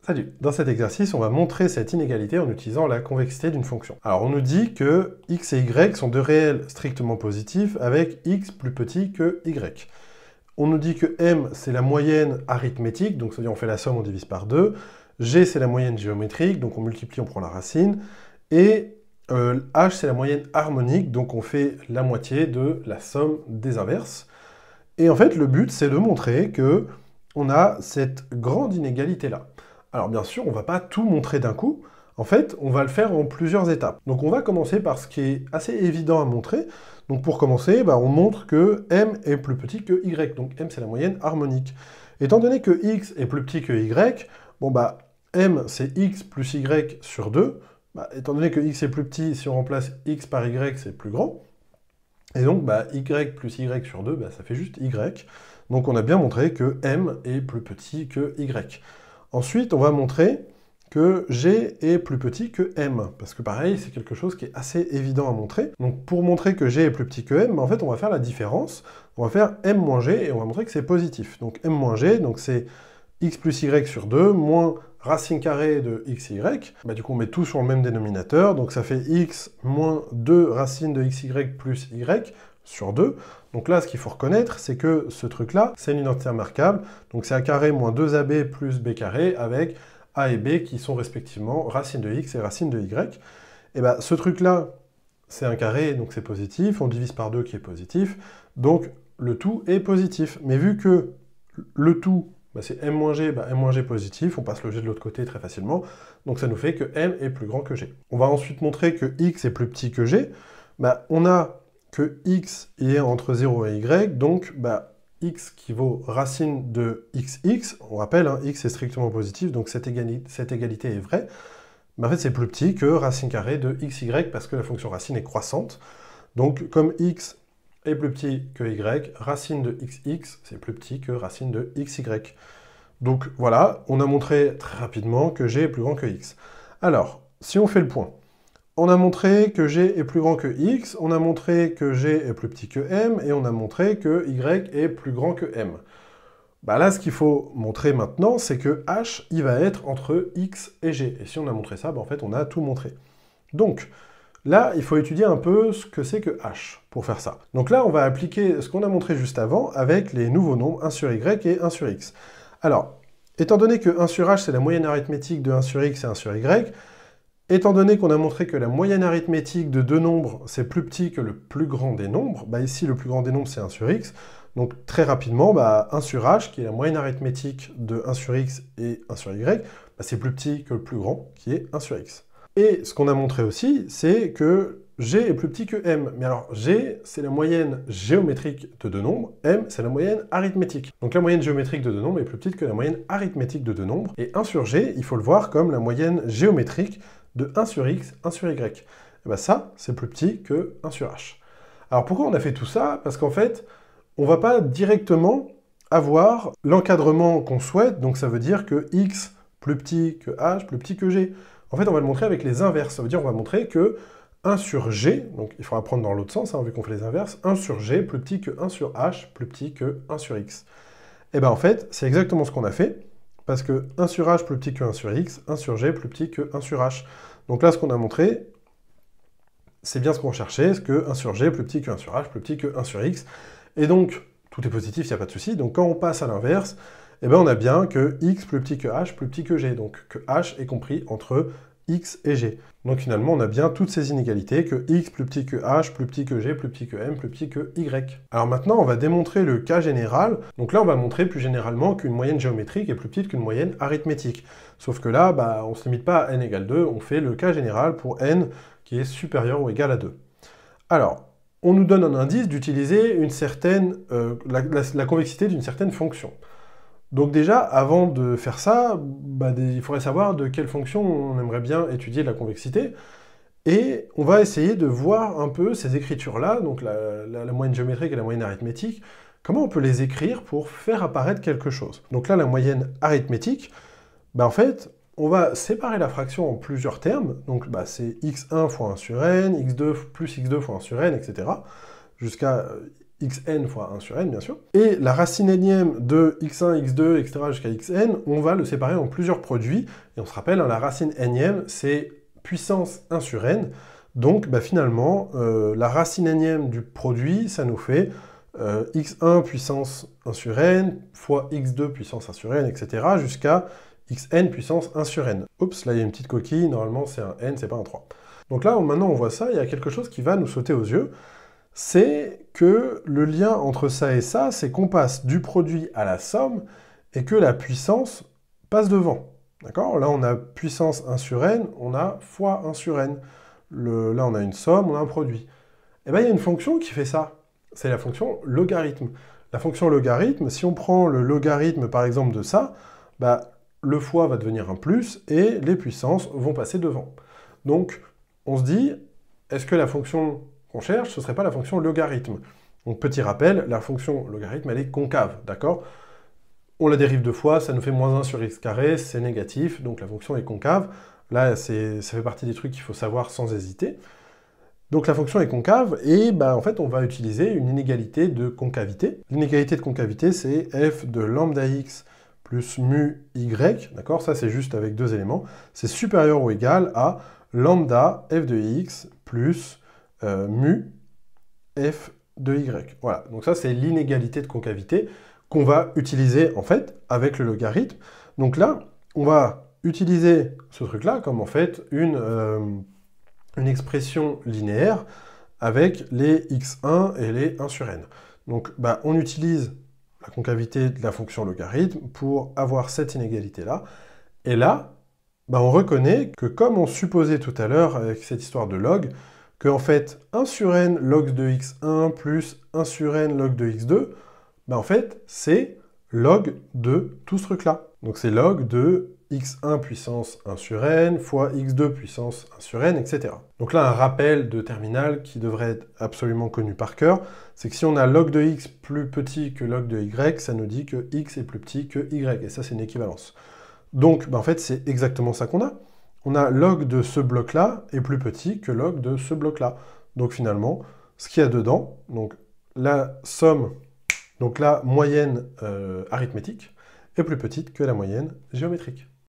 Salut! Dans cet exercice, on va montrer cette inégalité en utilisant la convexité d'une fonction. Alors on nous dit que x et y sont deux réels strictement positifs avec x plus petit que y. On nous dit que m c'est la moyenne arithmétique, donc c'est-à-dire on fait la somme, on divise par 2. G c'est la moyenne géométrique, donc on multiplie, on prend la racine. Et h c'est la moyenne harmonique, donc on fait la moitié de la somme des inverses. Et en fait le but c'est de montrer que on a cette grande inégalité-là. Alors bien sûr, on ne va pas tout montrer d'un coup. En fait, on va le faire en plusieurs étapes. Donc on va commencer par ce qui est assez évident à montrer. Donc pour commencer, on montre que m est plus petit que y. Donc m, c'est la moyenne harmonique. Étant donné que x est plus petit que y, m, c'est x plus y sur 2. Étant donné que x est plus petit, si on remplace x par y, c'est plus grand. Et donc, y plus y sur 2, ça fait juste y. Donc on a bien montré que m est plus petit que y. Ensuite, on va montrer que G est plus petit que M, parce que pareil, c'est quelque chose qui est assez évident à montrer. Donc pour montrer que G est plus petit que M, en fait, on va faire la différence. On va faire M moins G, et on va montrer que c'est positif. Donc M moins G, donc c'est x plus y sur 2, moins racine carrée de xy. Du coup, on met tout sur le même dénominateur, donc ça fait x moins 2 racine de xy plus y sur 2. Donc là, ce qu'il faut reconnaître, c'est que ce truc-là, c'est une identité remarquable. Donc c'est a carré moins 2ab plus b carré avec a et b qui sont respectivement racine de x et racine de y. Et ce truc-là, c'est un carré, donc c'est positif. On divise par 2 qui est positif. Donc le tout est positif. Mais vu que le tout, c'est m moins g positif, on passe le g de l'autre côté très facilement. Donc ça nous fait que m est plus grand que g. On va ensuite montrer que x est plus petit que g. On a que x est entre 0 et y, donc x qui vaut racine de xx, on rappelle, x est strictement positif, donc cette égalité est vraie, mais en fait c'est plus petit que racine carrée de xy, parce que la fonction racine est croissante. Donc comme x est plus petit que y, racine de xx, c'est plus petit que racine de xy. Donc voilà, on a montré très rapidement que g est plus grand que x. Alors, si on fait le point, on a montré que g est plus grand que x, on a montré que g est plus petit que m, et on a montré que y est plus grand que m. Là, ce qu'il faut montrer maintenant, c'est que h, il va être entre x et g. Et si on a montré ça, en fait, on a tout montré. Donc, là, il faut étudier un peu ce que c'est que h, pour faire ça. Donc là, on va appliquer ce qu'on a montré juste avant avec les nouveaux nombres 1 sur y et 1 sur x. Alors, étant donné que 1 sur h, c'est la moyenne arithmétique de 1 sur x et 1 sur y, étant donné qu'on a montré que la moyenne arithmétique de deux nombres, c'est plus petit que le plus grand des nombres, ici, le plus grand des nombres, c'est 1 sur x. Donc, très rapidement, 1 sur h, qui est la moyenne arithmétique de 1 sur x et 1 sur y, c'est plus petit que le plus grand, qui est 1 sur x. Et ce qu'on a montré aussi, c'est que g est plus petit que m. Mais alors, g, c'est la moyenne géométrique de deux nombres, m, c'est la moyenne arithmétique. Donc la moyenne géométrique de deux nombres est plus petite que la moyenne arithmétique de deux nombres. Et 1 sur g, il faut le voir comme la moyenne géométrique de 1 sur x, 1 sur y. Et ça, c'est plus petit que 1 sur h. Alors pourquoi on a fait tout ça? Parce qu'en fait, on ne va pas directement avoir l'encadrement qu'on souhaite, donc ça veut dire que x plus petit que h, plus petit que g. En fait, on va le montrer avec les inverses. Ça veut dire qu'on va montrer que 1 sur g, donc il faudra prendre dans l'autre sens, vu qu'on fait les inverses, 1 sur g plus petit que 1 sur h, plus petit que 1 sur x. Et en fait, c'est exactement ce qu'on a fait, parce que 1 sur h plus petit que 1 sur x, 1 sur g plus petit que 1 sur h. Donc là, ce qu'on a montré, c'est bien ce qu'on cherchait, c'est que 1 sur g plus petit que 1 sur h, plus petit que 1 sur x. Et donc, tout est positif, il n'y a pas de souci. Donc quand on passe à l'inverse, on a bien que x plus petit que h, plus petit que g. Donc que h est compris entre x et g. Donc finalement, on a bien toutes ces inégalités, que x plus petit que h, plus petit que g, plus petit que m, plus petit que y. Alors maintenant, on va démontrer le cas général. Donc là, on va montrer plus généralement qu'une moyenne géométrique est plus petite qu'une moyenne arithmétique. Sauf que là, on ne se limite pas à n égale 2, on fait le cas général pour n qui est supérieur ou égal à 2. Alors, on nous donne un indice d'utiliser une certaine, la convexité d'une certaine fonction. Donc déjà, avant de faire ça, il faudrait savoir de quelle fonction on aimerait bien étudier la convexité. Et on va essayer de voir un peu ces écritures-là, donc la moyenne géométrique et la moyenne arithmétique, comment on peut les écrire pour faire apparaître quelque chose. Donc là, la moyenne arithmétique, en fait, on va séparer la fraction en plusieurs termes. Donc c'est x1 fois 1 sur n, x2 plus x2 fois 1 sur n, etc. Jusqu'à xn fois 1 sur n, bien sûr. Et la racine énième de x1, x2, etc. jusqu'à xn, on va le séparer en plusieurs produits. Et on se rappelle, hein, la racine énième, c'est puissance 1 sur n. Donc, bah, finalement, la racine énième du produit, ça nous fait x1 puissance 1 sur n fois x2 puissance 1 sur n, etc. jusqu'à xn puissance 1 sur n. Oups, là il y a une petite coquille, normalement c'est un n, c'est pas un 3. Donc là, maintenant on voit ça, il y a quelque chose qui va nous sauter aux yeux, c'est que le lien entre ça et ça, c'est qu'on passe du produit à la somme, et que la puissance passe devant. D'accord? Là on a puissance 1 sur n, on a fois 1 sur n. Là on a une somme, on a un produit. Et bien il y a une fonction qui fait ça. C'est la fonction logarithme. La fonction logarithme, si on prend le logarithme par exemple de ça, bah, le fois va devenir un plus et les puissances vont passer devant. Donc on se dit, est-ce que la fonction qu'on cherche, ce ne serait pas la fonction logarithme? Donc petit rappel, la fonction logarithme, elle est concave, d'accord? On la dérive deux fois, ça nous fait moins 1 sur x carré, c'est négatif, donc la fonction est concave. Là, ça fait partie des trucs qu'il faut savoir sans hésiter. Donc la fonction est concave, et bah, en fait on va utiliser une inégalité de concavité. L'inégalité de concavité, c'est f de lambda x plus mu y, d'accord? Ça c'est juste avec deux éléments. C'est supérieur ou égal à lambda f de x plus mu f de y. Voilà, donc ça c'est l'inégalité de concavité qu'on va utiliser en fait avec le logarithme. Donc là, on va utiliser ce truc-là comme en fait une expression linéaire avec les x1 et les 1 sur n. Donc bah, on utilise la concavité de la fonction logarithme pour avoir cette inégalité-là. Et là, bah, on reconnaît que comme on supposait tout à l'heure avec cette histoire de log, que en fait 1 sur n log de x1 plus 1 sur n log de x2, bah, en fait c'est log de tout ce truc-là. Donc c'est log de x1 puissance 1 sur n fois x2 puissance 1 sur n, etc. Donc là, un rappel de terminal qui devrait être absolument connu par cœur, c'est que si on a log de x plus petit que log de y, ça nous dit que x est plus petit que y, et ça c'est une équivalence. Donc bah, en fait c'est exactement ça qu'on a. On a log de ce bloc-là est plus petit que log de ce bloc-là. Donc finalement, ce qu'il y a dedans, donc la somme, donc la moyenne arithmétique, est plus petite que la moyenne géométrique.